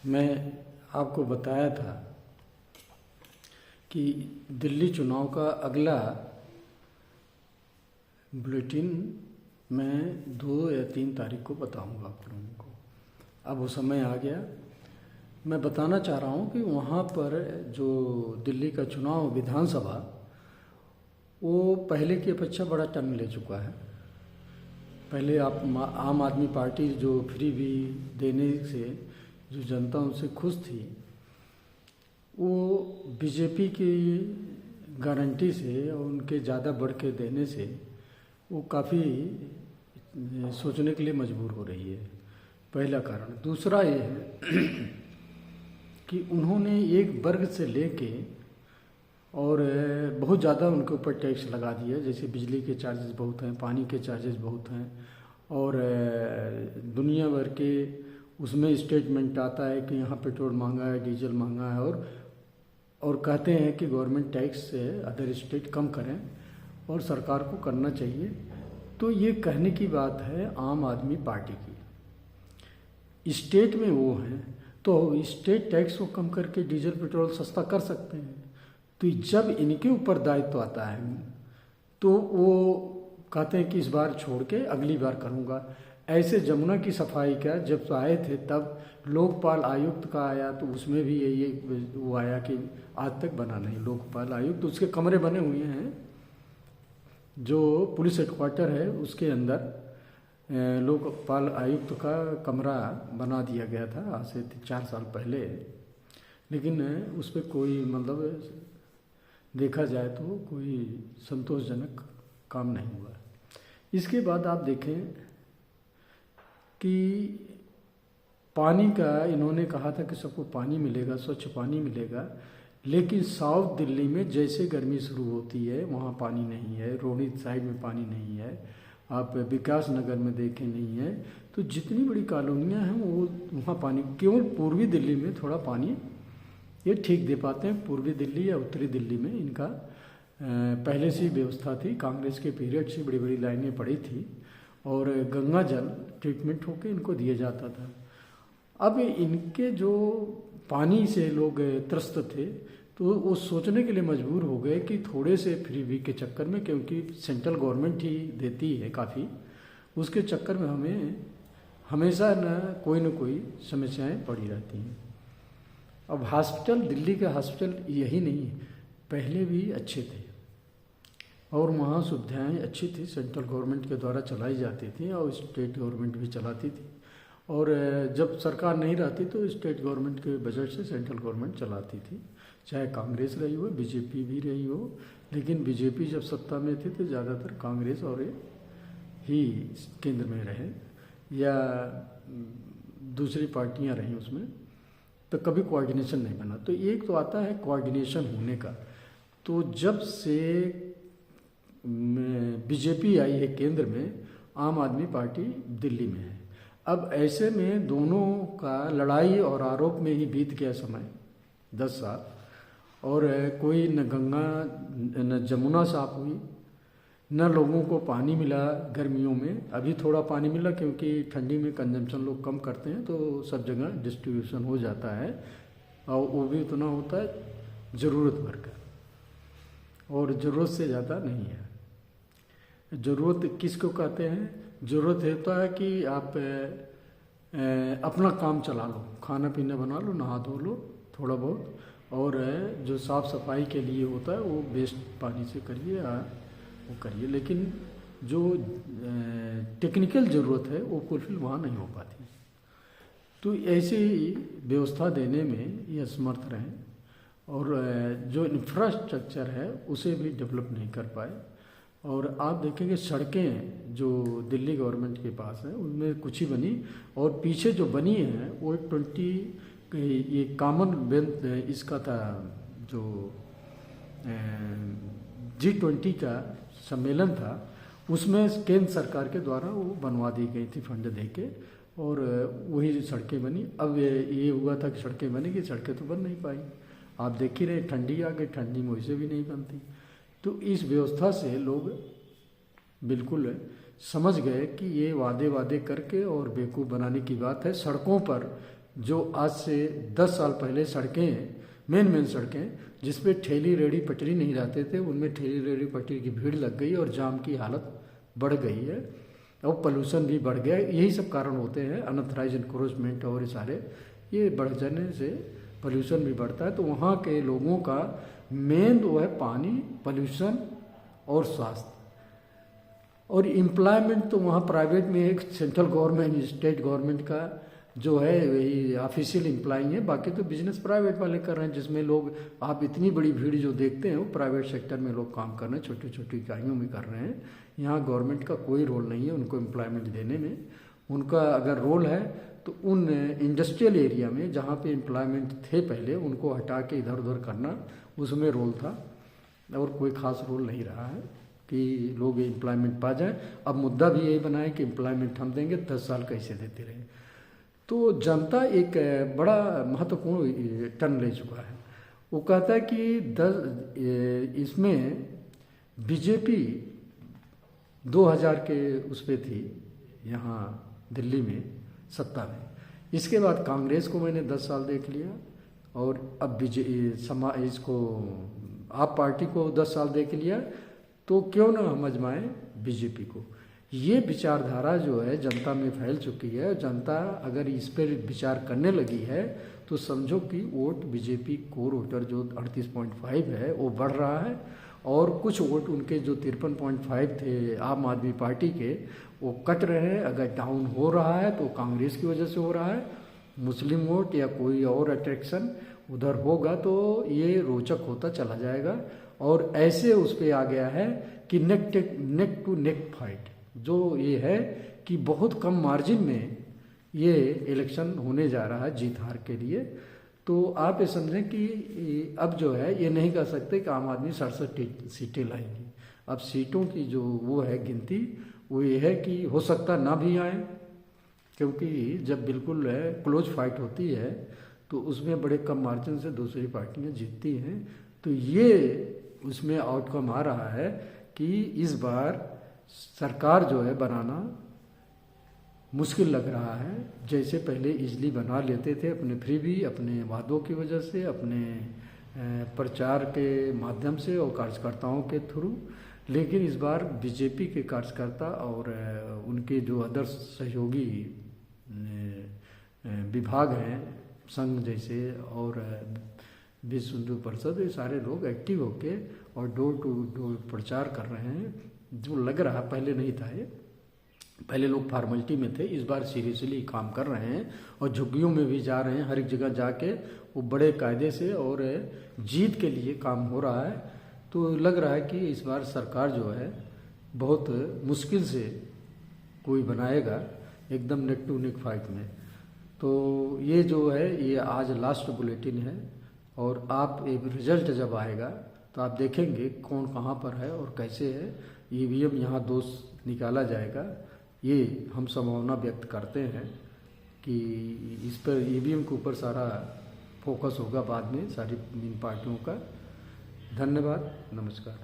मैं आपको बताया था कि दिल्ली चुनाव का अगला बुलेटिन मैं 2 या 3 तारीख को बताऊंगा आप लोगों को। अब वो समय आ गया। मैं बताना चाह रहा हूँ कि वहाँ पर जो दिल्ली का चुनाव विधानसभा वो पहले की अपेक्षा बड़ा टर्न ले चुका है। पहले आप आम आदमी पार्टी जो फ्री भी देने से जो जनता उनसे खुश थी, वो बीजेपी की गारंटी से और उनके ज़्यादा बढ़ के देने से वो काफ़ी सोचने के लिए मजबूर हो रही है। पहला कारण। दूसरा ये है कि उन्होंने एक वर्ग से लेके और बहुत ज़्यादा उनके ऊपर टैक्स लगा दिया। जैसे बिजली के चार्जेस बहुत हैं, पानी के चार्जेस बहुत हैं, और दुनिया भर के उसमें स्टेटमेंट आता है कि यहाँ पेट्रोल महंगा है, डीजल महंगा है, और कहते हैं कि गवर्नमेंट टैक्स से अदर स्टेट कम करें और सरकार को करना चाहिए। तो ये कहने की बात है आम आदमी पार्टी की। स्टेट में वो हैं तो स्टेट टैक्स को कम करके डीजल पेट्रोल सस्ता कर सकते हैं। तो जब इनके ऊपर दायित्व आता है तो वो कहते हैं कि इस बार छोड़ के अगली बार करूँगा। ऐसे जमुना की सफाई का जब आए थे तब लोकपाल आयुक्त का आया तो उसमें भी ये वो आया कि आज तक बना नहीं लोकपाल आयुक्त। उसके कमरे बने हुए हैं, जो पुलिस हेडक्वार्टर है उसके अंदर लोकपाल आयुक्त का कमरा बना दिया गया था आज से 4 साल पहले। लेकिन उस पर कोई मतलब देखा जाए तो कोई संतोषजनक काम नहीं हुआ। इसके बाद आप देखें कि पानी का इन्होंने कहा था कि सबको पानी मिलेगा, स्वच्छ पानी मिलेगा, लेकिन साउथ दिल्ली में जैसे गर्मी शुरू होती है वहाँ पानी नहीं है। रोहित साइड में पानी नहीं है, आप विकास नगर में देखें नहीं है। तो जितनी बड़ी कॉलोनियाँ हैं वो वहाँ पानी, केवल पूर्वी दिल्ली में थोड़ा पानी ये ठीक दे पाते हैं। पूर्वी दिल्ली या उत्तरी दिल्ली में इनका पहले से ही व्यवस्था थी, कांग्रेस के पीरियड से बड़ी बड़ी लाइनें पड़ी थी और गंगा जल ट्रीटमेंट होकर इनको दिया जाता था। अब इनके जो पानी से लोग त्रस्त थे तो वो सोचने के लिए मजबूर हो गए कि थोड़े से फ्री वी के चक्कर में, क्योंकि सेंट्रल गवर्नमेंट ही देती है काफ़ी, उसके चक्कर में हमें हमेशा न कोई समस्याएं पड़ी रहती हैं। अब हॉस्पिटल, दिल्ली के हॉस्पिटल यही नहीं, पहले भी अच्छे थे और वहाँ सुविधाएँ अच्छी थी, सेंट्रल गवर्नमेंट के द्वारा चलाई जाती थी और स्टेट गवर्नमेंट भी चलाती थी। और जब सरकार नहीं रहती तो स्टेट गवर्नमेंट के बजट से सेंट्रल गवर्नमेंट चलाती थी, चाहे कांग्रेस रही हो, बीजेपी भी रही हो। लेकिन बीजेपी जब सत्ता में थी तो ज़्यादातर कांग्रेस और ही केंद्र में रहे या दूसरी पार्टियां रहीं उसमें, तो कभी कोऑर्डिनेशन नहीं बना। तो एक तो आता है कोऑर्डिनेशन होने का। तो जब से बीजेपी आई है केंद्र में, आम आदमी पार्टी दिल्ली में है। अब ऐसे में दोनों का लड़ाई और आरोप में ही बीत गया समय 10 साल, और कोई न गंगा न जमुना साफ हुई, न लोगों को पानी मिला गर्मियों में। अभी थोड़ा पानी मिला क्योंकि ठंडी में कंजम्पशन लोग कम करते हैं तो सब जगह डिस्ट्रीब्यूशन हो जाता है, और वो भी उतना होता है ज़रूरत भर का, और ज़रूरत से ज़्यादा नहीं है। ज़रूरत किसको कहते हैं? ज़रूरत होता है कि आप अपना काम चला लो, खाना पीना बना लो, नहा धो लो थोड़ा बहुत, और जो साफ़ सफाई के लिए होता है वो वेस्ट पानी से करिए या वो करिए। लेकिन जो टेक्निकल ज़रूरत है वो फुलफिल वहाँ नहीं हो पाती। तो ऐसी व्यवस्था देने में ये असमर्थ रहें, और जो इंफ्रास्ट्रक्चर है उसे भी डेवलप नहीं कर पाए। और आप देखेंगे सड़कें जो दिल्ली गवर्नमेंट के पास है उनमें कुछ ही बनी, और पीछे जो बनी है वो 20 ये कॉमनवेल्थ इसका था, जो G20 का सम्मेलन था, उसमें केंद्र सरकार के द्वारा वो बनवा दी गई थी फंड देके, और वही सड़कें बनी। अब ये हुआ था कि सड़कें बनेगी, सड़कें तो बन नहीं पाई। आप देख ही रहे, ठंडी आ गई, ठंडी में वैसे भी नहीं बनती। तो इस व्यवस्था से लोग बिल्कुल समझ गए कि ये वादे करके और बेवकूफ़ बनाने की बात है। सड़कों पर जो आज से 10 साल पहले सड़कें, मेन सड़कें जिस पे ठेली रेहड़ी पटरी नहीं रहते थे, उनमें ठेली रेहड़ी पटरी की भीड़ लग गई और जाम की हालत बढ़ गई है और पोल्यूशन भी बढ़ गया। यही सब कारण होते हैं, अनऑथराइज इंक्रोचमेंट और सारे ये बढ़ जाने से पोल्यूशन भी बढ़ता है। तो वहाँ के लोगों का मेन तो है पानी, पोल्यूशन और स्वास्थ्य और एम्प्लॉयमेंट। तो वहाँ प्राइवेट में एक सेंट्रल गवर्नमेंट, स्टेट गवर्नमेंट का जो है वही ऑफिशियल एम्प्लॉई है, बाकी तो बिजनेस प्राइवेट वाले कर रहे हैं, जिसमें लोग आप इतनी बड़ी भीड़ जो देखते हैं वो प्राइवेट सेक्टर में लोग काम कर रहे हैं, छोटी छोटी इकाइयों में कर रहे हैं। यहाँ गवर्नमेंट का कोई रोल नहीं है उनको एम्प्लॉयमेंट देने में। उनका अगर रोल है तो उन इंडस्ट्रियल एरिया में जहाँ पे एम्प्लॉयमेंट थे पहले उनको हटा के इधर उधर करना, उसमें रोल था और कोई खास रोल नहीं रहा है कि लोग एम्प्लॉयमेंट पा जाए। अब मुद्दा भी यही बना है कि एम्प्लॉयमेंट हम देंगे, 10 साल कैसे देते रहे। तो जनता एक बड़ा महत्वपूर्ण टर्न ले चुका है। वो कहता है कि इसमें बीजेपी 2000 के उस पर थी यहाँ दिल्ली में सत्ता में, इसके बाद कांग्रेस को मैंने 10 साल देख लिया और अब इसको आप पार्टी को 10 साल देख लिया, तो क्यों ना हम आजमाएं बीजेपी को। ये विचारधारा जो है जनता में फैल चुकी है। जनता अगर इस पर विचार करने लगी है तो समझो कि वोट बीजेपी कोर वोटर जो 38.5 है वो बढ़ रहा है और कुछ वोट उनके जो 53.5 थे आम आदमी पार्टी के वो कट रहे हैं। अगर डाउन हो रहा है तो कांग्रेस की वजह से हो रहा है, मुस्लिम वोट या कोई और अट्रैक्शन उधर होगा तो ये रोचक होता चला जाएगा। और ऐसे उस पर आ गया है कि नेक टू नेक फाइट, जो ये है कि बहुत कम मार्जिन में ये इलेक्शन होने जा रहा है जीत हार के लिए। तो आप ये समझें कि अब जो है ये नहीं कह सकते कि आम आदमी 67 सीटें लाएंगी। अब सीटों की जो वो है गिनती वो ये है कि हो सकता ना भी आए, क्योंकि जब बिल्कुल क्लोज फाइट होती है तो उसमें बड़े कम मार्जिन से दूसरी पार्टियां जीतती हैं। तो ये उसमें आउटकम आ रहा है कि इस बार सरकार जो है बनाना मुश्किल लग रहा है। जैसे पहले इजली बना लेते थे अपने फ्री भी, अपने वादों की वजह से, अपने प्रचार के माध्यम से और कार्यकर्ताओं के थ्रू, लेकिन इस बार बीजेपी के कार्यकर्ता और उनके जो अदर सहयोगी विभाग हैं संघ जैसे और विश्व हिंदू परिषद, ये सारे लोग एक्टिव होके और डोर टू डोर प्रचार कर रहे हैं। जो लग रहा पहले नहीं था, ये पहले लोग फॉर्मेलिटी में थे, इस बार सीरियसली काम कर रहे हैं और झुग्गियों में भी जा रहे हैं, हर एक जगह जाके वो बड़े कायदे से और जीत के लिए काम हो रहा है। तो लग रहा है कि इस बार सरकार जो है बहुत मुश्किल से कोई बनाएगा एकदम नेक टू नेक फाइट में। तो ये जो है ये आज लास्ट बुलेटिन है और आप एक रिजल्ट जब आएगा तो आप देखेंगे कौन कहाँ पर है और कैसे है। ईवीएम यहाँ दोष निकाला जाएगा, ये हम संभावना व्यक्त करते हैं कि इस पर ईवीएम के ऊपर सारा फोकस होगा बाद में सारी इन पार्टियों का। धन्यवाद, नमस्कार।